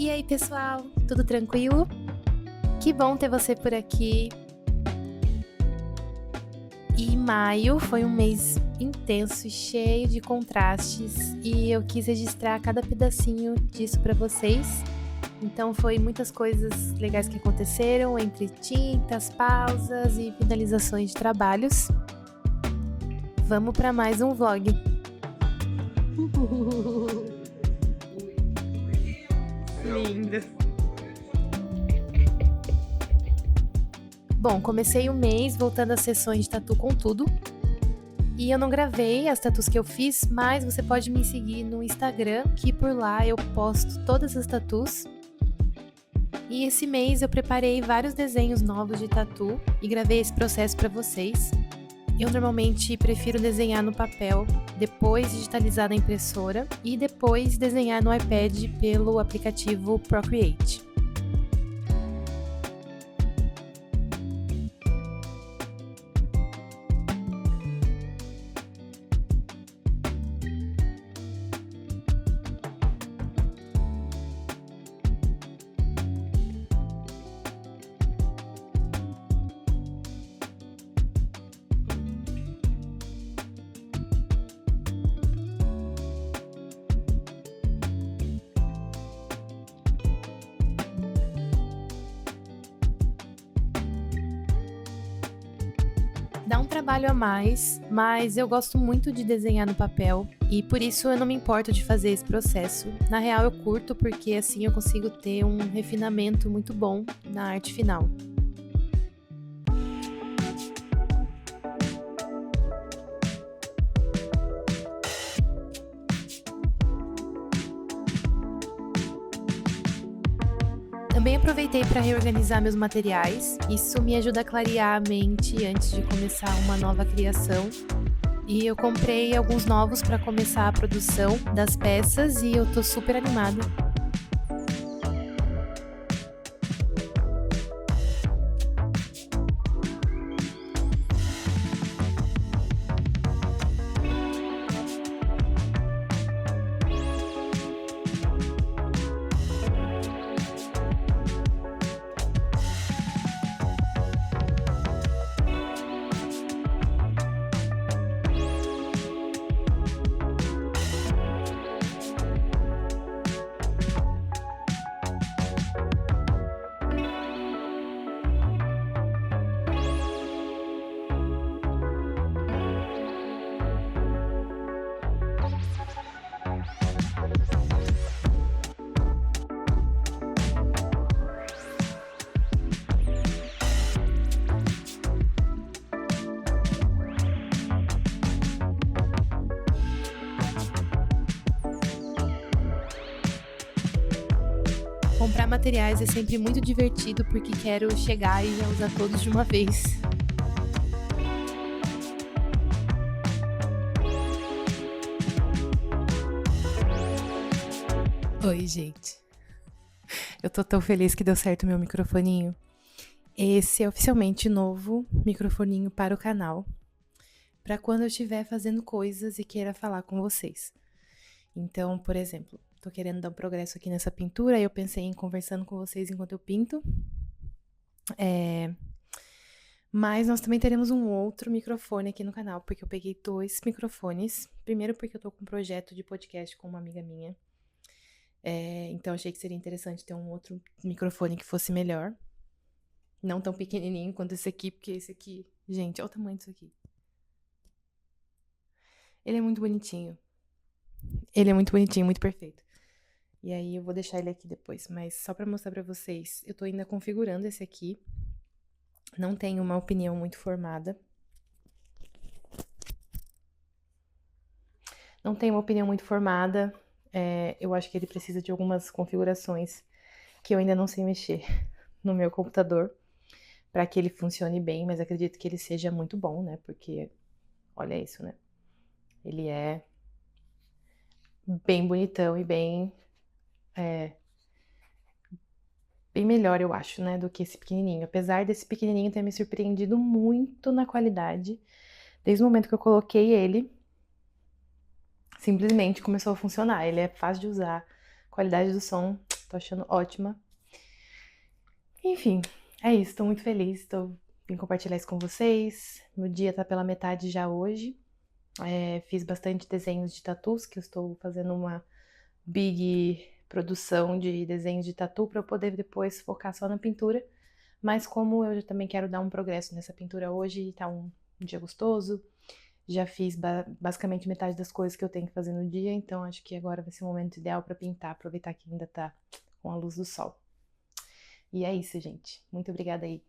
E aí, pessoal, tudo tranquilo? Que bom ter você por aqui. E maio foi um mês intenso e cheio de contrastes e eu quis registrar cada pedacinho disso para vocês. Então foi muitas coisas legais que aconteceram entre tintas, pausas e finalizações de trabalhos. Vamos para mais um vlog. Lindo. Bom, comecei o mês voltando às sessões de tatu com tudo. E eu não gravei as tatus que eu fiz, mas você pode me seguir no Instagram, que por lá eu posto todas as tatus. E esse mês eu preparei vários desenhos novos de tatu e gravei esse processo para vocês. Eu normalmente prefiro desenhar no papel, depois digitalizar na impressora e depois desenhar no iPad pelo aplicativo Procreate. Dá um trabalho a mais, mas eu gosto muito de desenhar no papel e por isso eu não me importo de fazer esse processo. Na real eu curto porque assim eu consigo ter um refinamento muito bom na arte final. Também aproveitei para reorganizar meus materiais, isso me ajuda a clarear a mente antes de começar uma nova criação. E eu comprei alguns novos para começar a produção das peças e eu tô super animada. Comprar materiais é sempre muito divertido porque quero chegar e já usar todos de uma vez. Oi, gente. Eu tô tão feliz que deu certo o meu microfoninho. Esse é oficialmente o novo microfoninho para o canal, para quando eu estiver fazendo coisas e queira falar com vocês. Então, por exemplo, tô querendo dar um progresso aqui nessa pintura e eu pensei em conversando com vocês enquanto eu pinto. Mas nós também teremos um outro microfone aqui no canal, porque eu peguei 2 microfones. Primeiro porque eu tô com um projeto de podcast com uma amiga minha. Então achei que seria interessante ter um outro microfone que fosse melhor. Não tão pequenininho quanto esse aqui, porque esse aqui... Gente, olha o tamanho disso aqui. Ele é muito bonitinho. Muito perfeito. E aí eu vou deixar ele aqui depois, mas só pra mostrar pra vocês, eu tô ainda configurando esse aqui. Não tenho uma opinião muito formada. Eu acho que ele precisa de algumas configurações que eu ainda não sei mexer no meu computador para que ele funcione bem, mas acredito que ele seja muito bom, né? Porque, olha isso, né? Ele é bem bonitão e bem melhor, eu acho, né? Do que esse pequenininho. Apesar desse pequenininho ter me surpreendido muito na qualidade, desde o momento que eu coloquei ele, simplesmente começou a funcionar. Ele é fácil de usar, a qualidade do som tô achando ótima. Enfim, é isso, tô muito feliz, vim compartilhar isso com vocês. Meu dia tá pela metade já hoje. Fiz bastante desenhos de tatus, que eu estou fazendo uma big produção de desenhos de tatu para eu poder depois focar só na pintura. Mas como eu também quero dar um progresso nessa pintura hoje, tá um dia gostoso, já fiz basicamente metade das coisas que eu tenho que fazer no dia, então acho que agora vai ser o momento ideal para pintar, aproveitar que ainda tá com a luz do sol. E é isso, gente. Muito obrigada aí.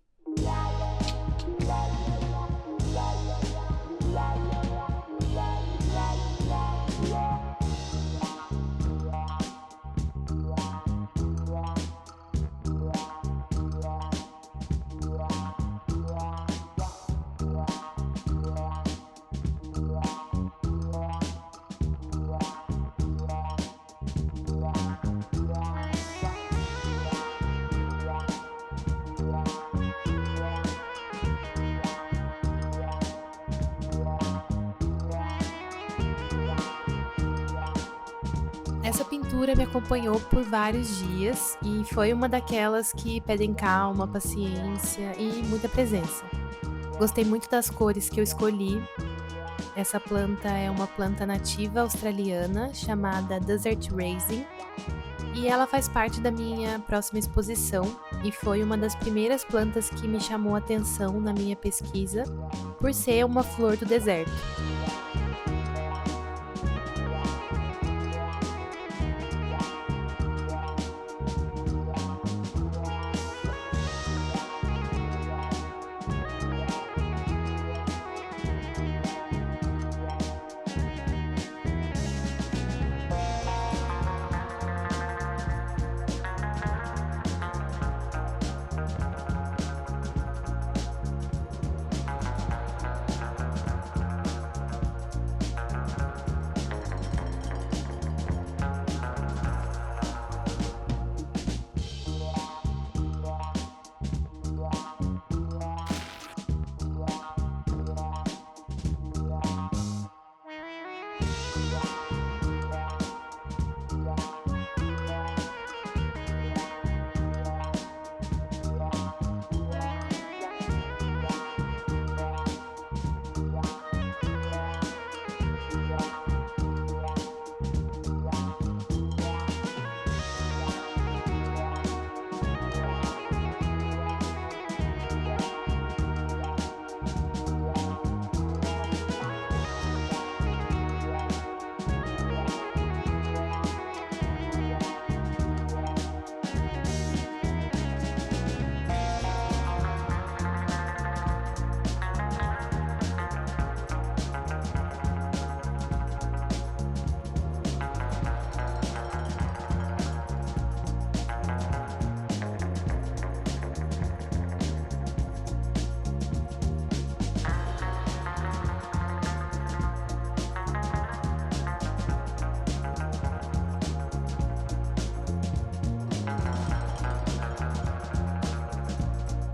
Essa pintura me acompanhou por vários dias e foi uma daquelas que pedem calma, paciência e muita presença. Gostei muito das cores que eu escolhi. Essa planta é uma planta nativa australiana chamada Desert Raisin e ela faz parte da minha próxima exposição e foi uma das primeiras plantas que me chamou a atenção na minha pesquisa por ser uma flor do deserto.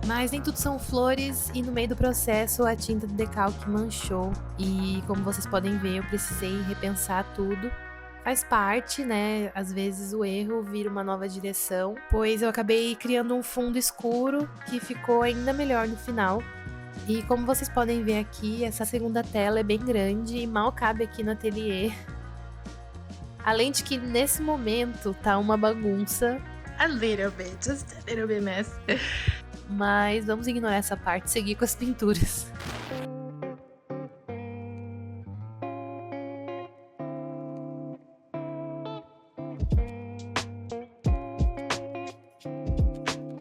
Mas nem tudo são flores e no meio do processo a tinta do decalque manchou e como vocês podem ver eu precisei repensar tudo. Faz parte, né? Às vezes o erro vira uma nova direção, pois eu acabei criando um fundo escuro que ficou ainda melhor no final. E como vocês podem ver aqui, essa segunda tela é bem grande e mal cabe aqui no ateliê. Além de que nesse momento tá uma bagunça. A little bit, just a little bit mess. Mas vamos ignorar essa parte e seguir com as pinturas.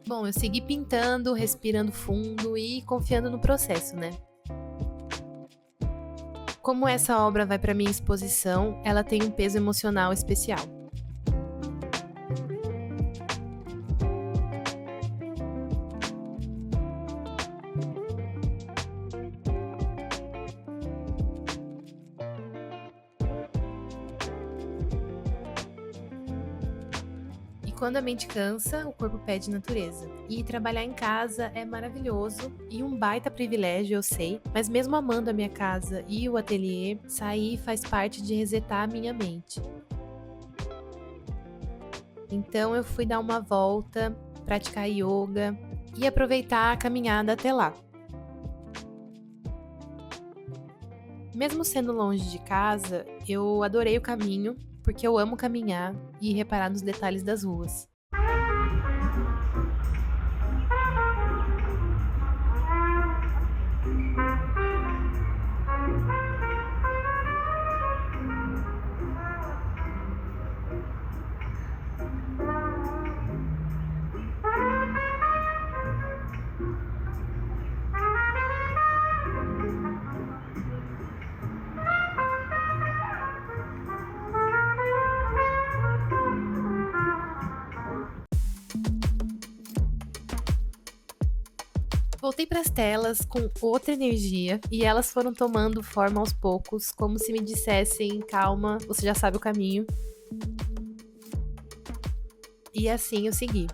Bom, eu segui pintando, respirando fundo e confiando no processo, né? Como essa obra vai para minha exposição, ela tem um peso emocional especial. Quando a mente cansa, o corpo pede natureza. E trabalhar em casa é maravilhoso e um baita privilégio, eu sei, mas mesmo amando a minha casa e o ateliê, sair faz parte de resetar a minha mente. Então eu fui dar uma volta, praticar yoga e aproveitar a caminhada até lá. Mesmo sendo longe de casa, eu adorei o caminho, porque eu amo caminhar e reparar nos detalhes das ruas. Voltei para as telas com outra energia e elas foram tomando forma aos poucos, como se me dissessem: calma, você já sabe o caminho. E assim eu segui.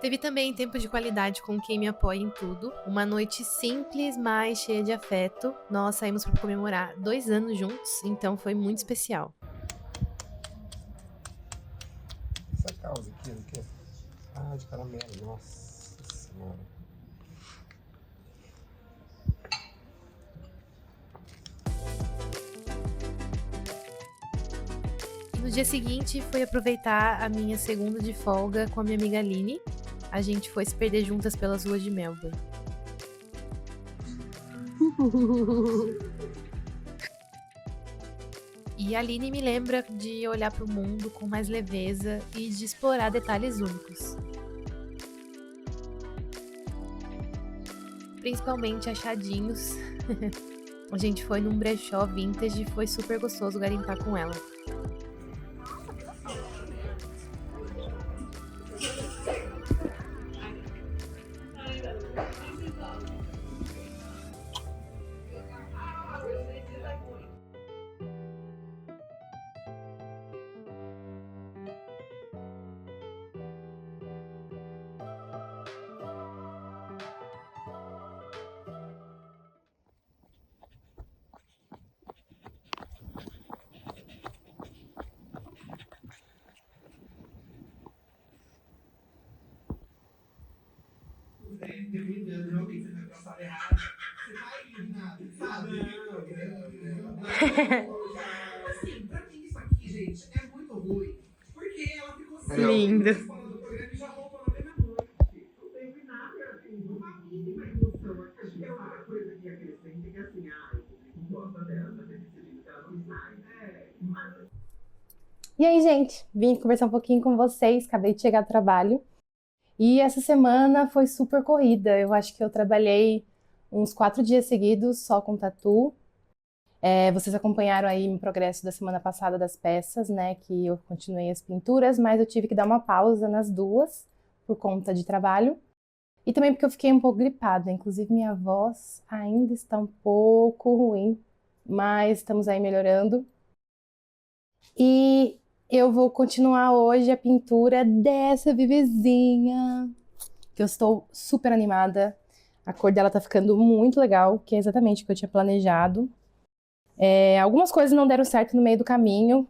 Teve também tempo de qualidade com quem me apoia em tudo. Uma noite simples, mas cheia de afeto. Nós saímos para comemorar 2 anos juntos, então foi muito especial. Essa causa aqui, não quer? Ah, de caramelo, nossa senhora. No dia seguinte, fui aproveitar a minha segunda de folga com a minha amiga Aline. A gente foi se perder juntas pelas ruas de Melbourne. E a Aline me lembra de olhar para o mundo com mais leveza e de explorar detalhes únicos. Principalmente achadinhos. A gente foi num brechó vintage e foi super gostoso garimpar com ela. Assim, pra mim isso aqui, gente, é muito ruim. Porque ela ficou assim. Lindo. Falando do programa e já voltou na mesma noite. Não teve nada, assim, uma mínima emoção. Acho que é uma coisa que acrescenta que assim, o público gosta dela, mas ele decidido que ela não sai. E aí, gente, vim conversar um pouquinho com vocês, acabei de chegar do trabalho. E essa semana foi super corrida. Eu acho que eu trabalhei uns 4 dias seguidos só com tatu. Vocês acompanharam aí o progresso da semana passada das peças, né? Que eu continuei as pinturas, mas eu tive que dar uma pausa nas duas por conta de trabalho. E também porque eu fiquei um pouco gripada. Inclusive, minha voz ainda está um pouco ruim, mas estamos aí melhorando. E eu vou continuar hoje a pintura dessa bebezinha, que eu estou super animada. A cor dela tá ficando muito legal, que é exatamente o que eu tinha planejado. Algumas coisas não deram certo no meio do caminho,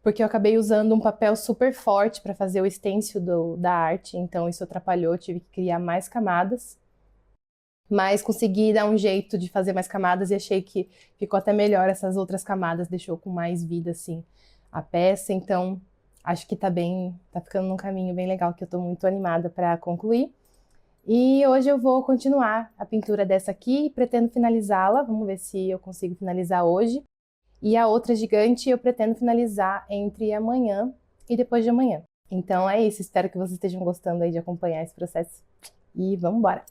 porque eu acabei usando um papel super forte para fazer o stencil da arte, então isso atrapalhou, tive que criar mais camadas. Mas consegui dar um jeito de fazer mais camadas e achei que ficou até melhor essas outras camadas, deixou com mais vida, assim, a peça. Então, acho que tá ficando num caminho bem legal, que eu tô muito animada para concluir. E hoje eu vou continuar a pintura dessa aqui, pretendo finalizá-la, vamos ver se eu consigo finalizar hoje. E a outra gigante eu pretendo finalizar entre amanhã e depois de amanhã. Então é isso, espero que vocês estejam gostando aí de acompanhar esse processo. E vamos embora!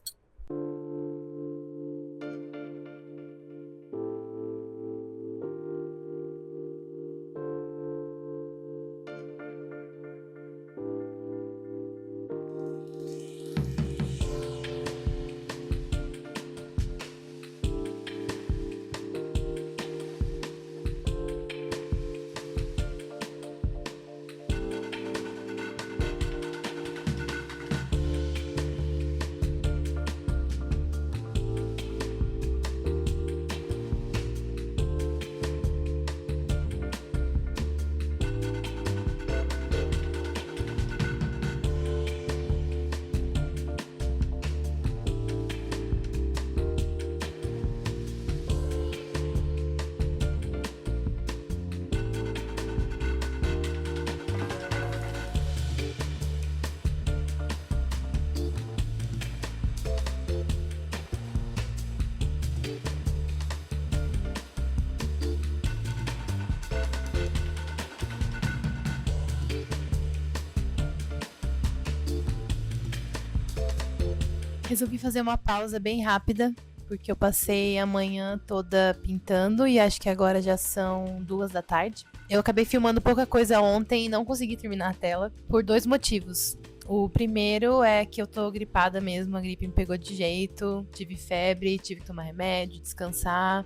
Resolvi fazer uma pausa bem rápida, porque eu passei a manhã toda pintando e acho que agora já são 2 da tarde. Eu acabei filmando pouca coisa ontem e não consegui terminar a tela por 2 motivos. O primeiro é que eu tô gripada mesmo, a gripe me pegou de jeito, tive febre, tive que tomar remédio, descansar.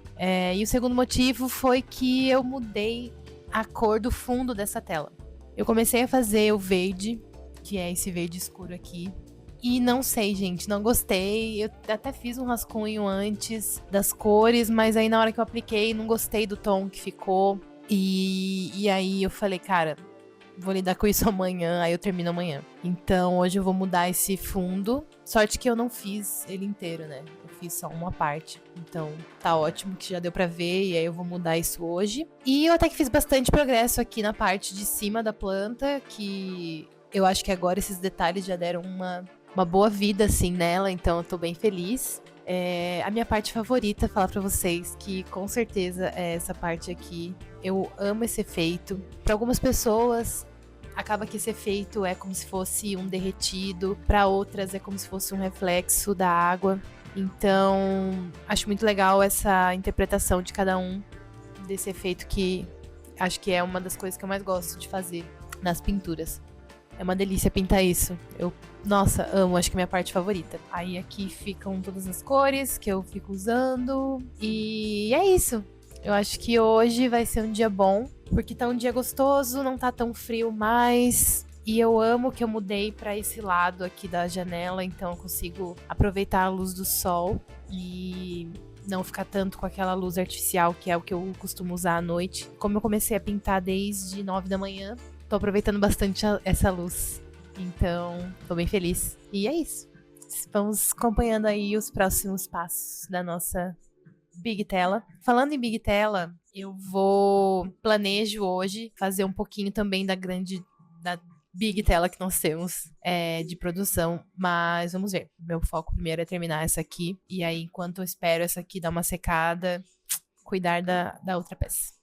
E o segundo motivo foi que eu mudei a cor do fundo dessa tela. Eu comecei a fazer o verde, que é esse verde escuro aqui. E não sei, gente, não gostei. Eu até fiz um rascunho antes das cores, mas aí na hora que eu apliquei, não gostei do tom que ficou. E aí eu falei, cara, vou lidar com isso amanhã, aí eu termino amanhã. Então hoje eu vou mudar esse fundo. Sorte que eu não fiz ele inteiro, né? Eu fiz só uma parte. Então tá ótimo que já deu pra ver, e aí eu vou mudar isso hoje. E eu até que fiz bastante progresso aqui na parte de cima da planta, que eu acho que agora esses detalhes já deram uma boa vida, assim, nela, então eu tô bem feliz. A minha parte favorita, falar pra vocês que com certeza é essa parte aqui. Eu amo esse efeito. Pra algumas pessoas, acaba que esse efeito é como se fosse um derretido. Pra outras, é como se fosse um reflexo da água. Então, acho muito legal essa interpretação de cada um desse efeito, que acho que é uma das coisas que eu mais gosto de fazer nas pinturas. É uma delícia pintar isso. Nossa, amo, acho que é a minha parte favorita. Aí aqui ficam todas as cores que eu fico usando. E é isso. Eu acho que hoje vai ser um dia bom, porque tá um dia gostoso, não tá tão frio mais. E eu amo que eu mudei pra esse lado aqui da janela, então eu consigo aproveitar a luz do sol e não ficar tanto com aquela luz artificial, que é o que eu costumo usar à noite. Como eu comecei a pintar desde 9 da manhã, tô aproveitando bastante essa luz. Então, tô bem feliz. E é isso. Vamos acompanhando aí os próximos passos da nossa Big Tela. Falando em Big Tela, eu planejo hoje fazer um pouquinho também da Big Tela que nós temos de produção. Mas vamos ver. Meu foco primeiro é terminar essa aqui. E aí, enquanto eu espero essa aqui dar uma secada, cuidar da outra peça.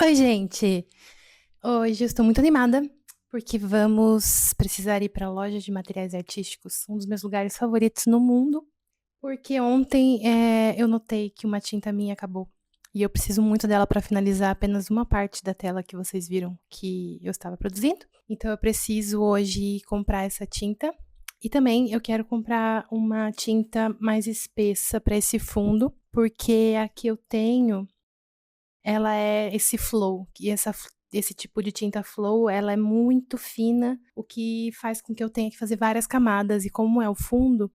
Oi, gente! Hoje eu estou muito animada porque vamos precisar ir para a loja de materiais artísticos, um dos meus lugares favoritos no mundo, porque ontem eu notei que uma tinta minha acabou e eu preciso muito dela para finalizar apenas uma parte da tela que vocês viram que eu estava produzindo. Então eu preciso hoje comprar essa tinta e também eu quero comprar uma tinta mais espessa para esse fundo, porque a que eu tenho ela é esse flow, e esse tipo de tinta flow, ela é muito fina, o que faz com que eu tenha que fazer várias camadas, e como é o fundo,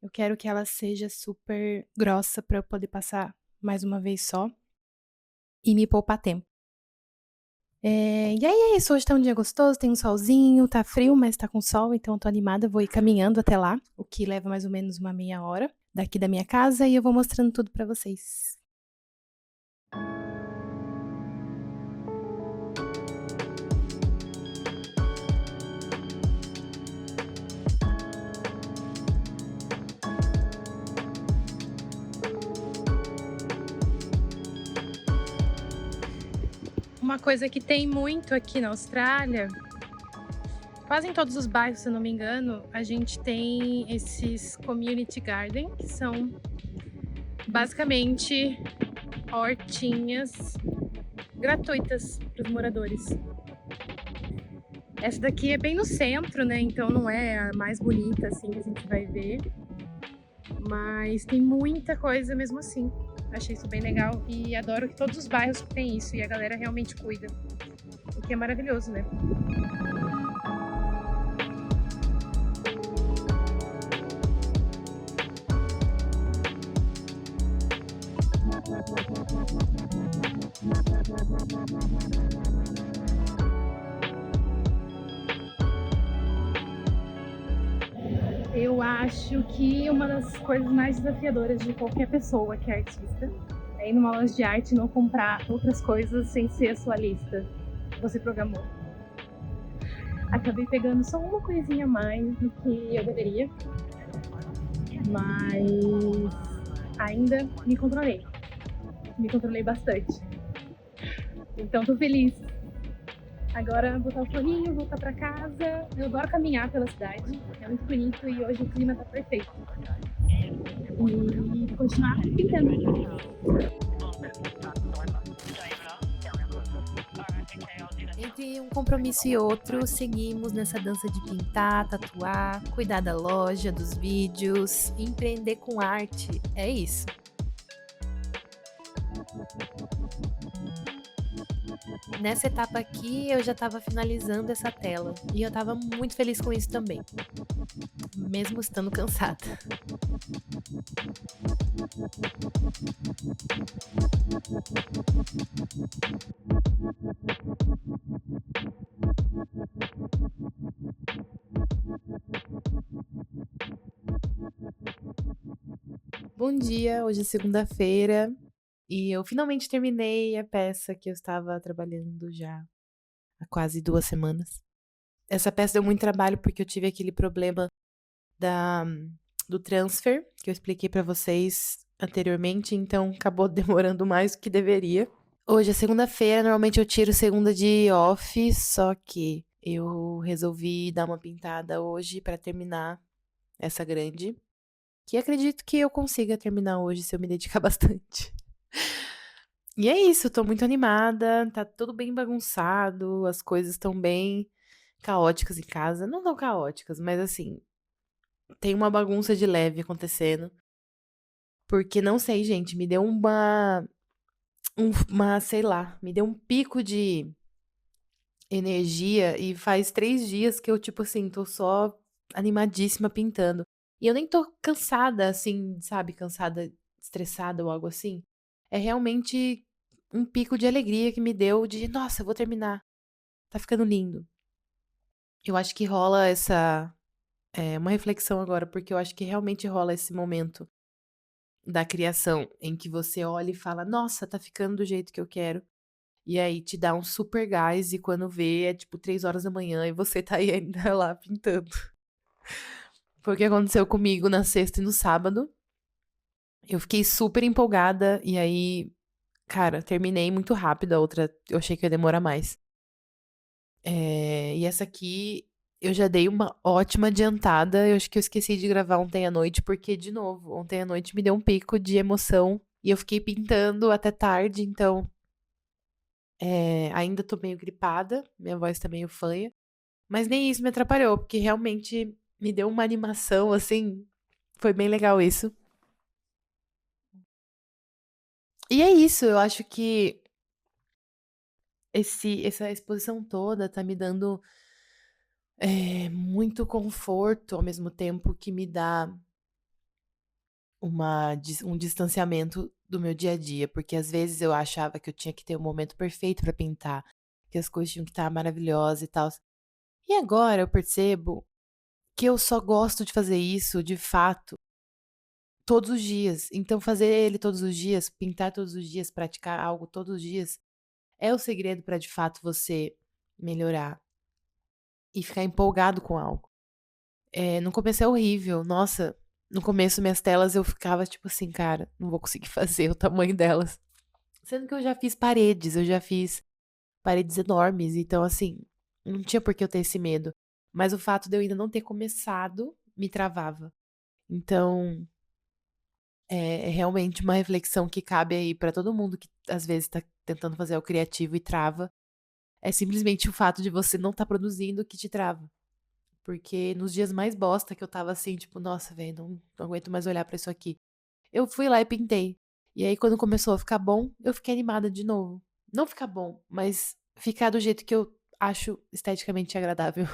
eu quero que ela seja super grossa para eu poder passar mais uma vez só e me poupar tempo. E aí é isso, hoje tá um dia gostoso, tem um solzinho, tá frio, mas tá com sol, então eu tô animada, vou ir caminhando até lá, o que leva mais ou menos uma meia hora daqui da minha casa, e eu vou mostrando tudo pra vocês. Uma coisa que tem muito aqui na Austrália, quase em todos os bairros, se eu não me engano, a gente tem esses community garden, que são basicamente hortinhas gratuitas para os moradores. Essa daqui é bem no centro, né? Então não é a mais bonita assim que a gente vai ver, mas tem muita coisa mesmo assim. Achei isso bem legal e adoro que todos os bairros têm isso e a galera realmente cuida, o que é maravilhoso, né? Eu acho que uma das coisas mais desafiadoras de qualquer pessoa que é artista é ir numa loja de arte e não comprar outras coisas sem ser a sua lista que você programou. Acabei pegando só uma coisinha a mais do que eu deveria, mas ainda me controlei bastante. Então tô feliz. Agora botar o foninho, voltar pra casa. Eu adoro caminhar pela cidade, é muito bonito e hoje o clima tá perfeito. E continuar pintando. Entre um compromisso e outro, seguimos nessa dança de pintar, tatuar, cuidar da loja, dos vídeos, empreender com arte. É isso. Nessa etapa aqui, eu já estava finalizando essa tela e eu estava muito feliz com isso também, mesmo estando cansada. Bom dia, hoje é segunda-feira. E eu finalmente terminei a peça que eu estava trabalhando já há quase 2 semanas. Essa peça deu muito trabalho porque eu tive aquele problema da do transfer, que eu expliquei para vocês anteriormente, então acabou demorando mais do que deveria. Hoje é segunda-feira, normalmente eu tiro segunda de off, só que eu resolvi dar uma pintada hoje para terminar essa grande, que acredito que eu consiga terminar hoje se eu me dedicar bastante. E é isso, tô muito animada, tá tudo bem bagunçado, as coisas estão bem caóticas em casa. Não tão caóticas, mas assim, tem uma bagunça de leve acontecendo. Porque não sei, gente, me deu sei lá, me deu um pico de energia e faz 3 dias que eu, tipo assim, tô só animadíssima pintando. E eu nem tô cansada, assim, sabe, cansada, estressada ou algo assim. É realmente um pico de alegria que me deu de, nossa, eu vou terminar. Tá ficando lindo. Eu acho que rola uma reflexão agora, porque eu acho que realmente rola esse momento da criação em que você olha e fala, nossa, tá ficando do jeito que eu quero. E aí te dá um super gás e quando vê é tipo 3 horas da manhã e você tá aí ainda lá pintando. Foi o que aconteceu comigo na sexta e no sábado. Eu fiquei super empolgada e aí cara, terminei muito rápido. A outra eu achei que ia demorar mais. E essa aqui eu já dei uma ótima adiantada. Eu acho que eu esqueci de gravar ontem à noite, porque, de novo, ontem à noite me deu um pico de emoção e eu fiquei pintando até tarde, então ainda tô meio gripada, minha voz tá meio fanha, mas nem isso me atrapalhou, porque realmente me deu uma animação, assim, foi bem legal isso. E é isso, eu acho que essa exposição toda tá me dando muito conforto, ao mesmo tempo que me dá um distanciamento do meu dia a dia, porque às vezes eu achava que eu tinha que ter o momento perfeito pra pintar, que as coisas tinham que estar maravilhosas e tal. E agora eu percebo que eu só gosto de fazer isso, de fato, todos os dias. Então fazer ele todos os dias, pintar todos os dias, praticar algo todos os dias, é o segredo pra de fato você melhorar e ficar empolgado com algo. No começo é horrível. Nossa, no começo minhas telas eu ficava tipo assim, cara, não vou conseguir fazer o tamanho delas. Sendo que eu já fiz paredes enormes, então assim, não tinha por que eu ter esse medo. Mas o fato de eu ainda não ter começado me travava. Então, é realmente uma reflexão que cabe aí pra todo mundo que às vezes tá tentando fazer algo criativo e trava. É simplesmente o fato de você não estar produzindo que te trava. Porque nos dias mais bosta que eu tava assim, tipo, nossa, velho, não aguento mais olhar pra isso aqui. Eu fui lá e pintei. E aí, quando começou a ficar bom, eu fiquei animada de novo. Não ficar bom, mas ficar do jeito que eu acho esteticamente agradável.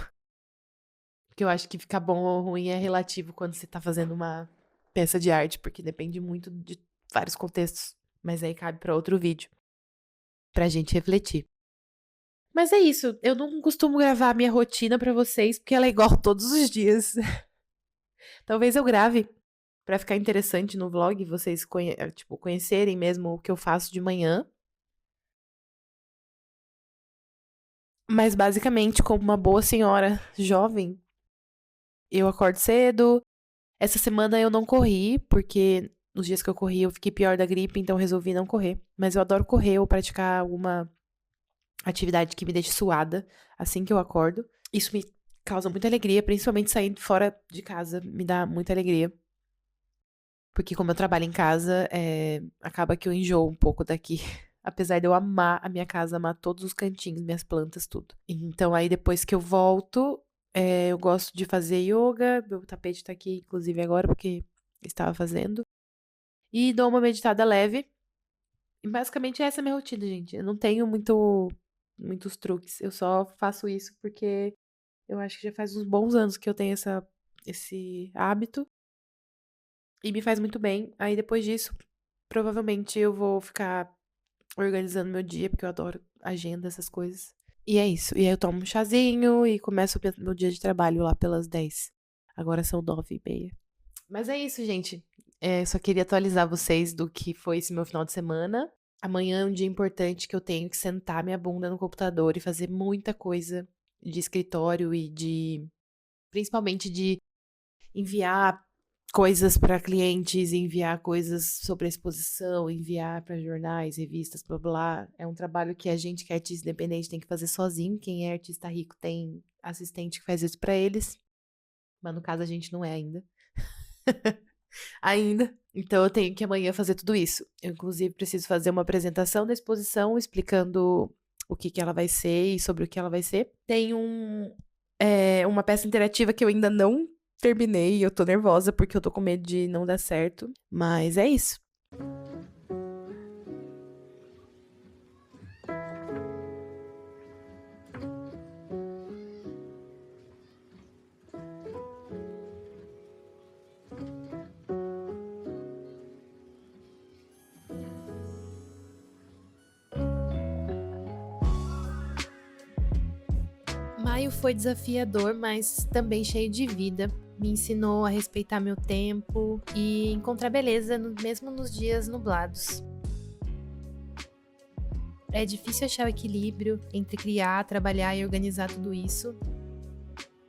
Porque eu acho que ficar bom ou ruim é relativo quando você tá fazendo uma peça de arte, porque depende muito de vários contextos. Mas aí cabe pra outro vídeo, pra gente refletir. Mas é isso, eu não costumo gravar a minha rotina pra vocês, porque ela é igual todos os dias. Talvez eu grave pra ficar interessante no vlog, vocês conhecerem mesmo o que eu faço de manhã. Mas basicamente, como uma boa senhora jovem, eu acordo cedo. Essa semana eu não corri, porque nos dias que eu corri eu fiquei pior da gripe, então resolvi não correr. Mas eu adoro correr ou praticar alguma atividade que me deixe suada assim que eu acordo. Isso me causa muita alegria, principalmente saindo fora de casa, me dá muita alegria. Porque como eu trabalho em casa, acaba que eu enjoo um pouco daqui. Apesar de eu amar a minha casa, amar todos os cantinhos, minhas plantas, tudo. Então aí depois que eu volto, eu gosto de fazer yoga. Meu tapete tá aqui, inclusive, agora, porque estava fazendo. E dou uma meditada leve. E basicamente essa é a minha rotina, gente. Eu não tenho muitos truques. Eu só faço isso porque eu acho que já faz uns bons anos que eu tenho esse hábito. E me faz muito bem. Aí depois disso, provavelmente eu vou ficar organizando meu dia, porque eu adoro agenda, essas coisas. E é isso. E aí eu tomo um chazinho e começo meu dia de trabalho lá pelas 10. Agora são 9h30. Mas é isso, gente. Só queria atualizar vocês do que foi esse meu final de semana. Amanhã é um dia importante que eu tenho que sentar minha bunda no computador e fazer muita coisa de escritório e principalmente de enviar coisas para clientes, enviar coisas sobre a exposição, enviar para jornais, revistas, blá blá. É um trabalho que a gente que é artista independente tem que fazer sozinho. Quem é artista rico tem assistente que faz isso para eles. Mas no caso a gente não é ainda. Ainda. Então eu tenho que amanhã fazer tudo isso. Eu, inclusive, preciso fazer uma apresentação da exposição explicando o que ela vai ser e sobre o que ela vai ser. Tem uma peça interativa que eu ainda não terminei e eu tô nervosa porque eu tô com medo de não dar certo. Mas é isso. Maio foi desafiador, mas também cheio de vida. Me ensinou a respeitar meu tempo e encontrar beleza mesmo nos dias nublados. É difícil achar o equilíbrio entre criar, trabalhar e organizar tudo isso.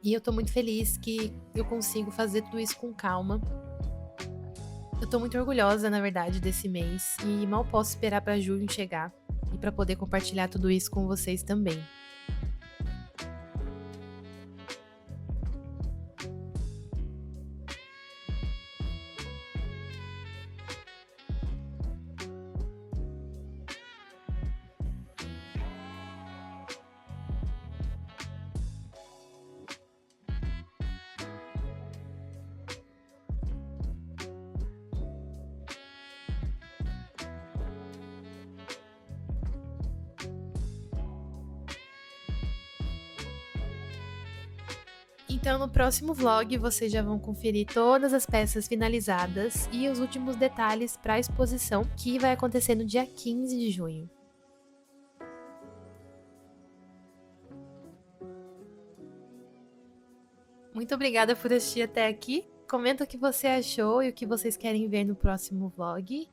E eu tô muito feliz que eu consigo fazer tudo isso com calma. Eu tô muito orgulhosa, na verdade, desse mês e mal posso esperar pra junho chegar e pra poder compartilhar tudo isso com vocês também. Então, no próximo vlog, vocês já vão conferir todas as peças finalizadas e os últimos detalhes para a exposição, que vai acontecer no dia 15 de junho. Muito obrigada por assistir até aqui. Comenta o que você achou e o que vocês querem ver no próximo vlog.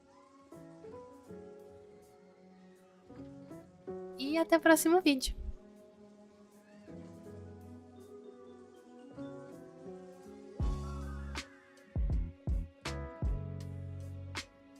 E até o próximo vídeo.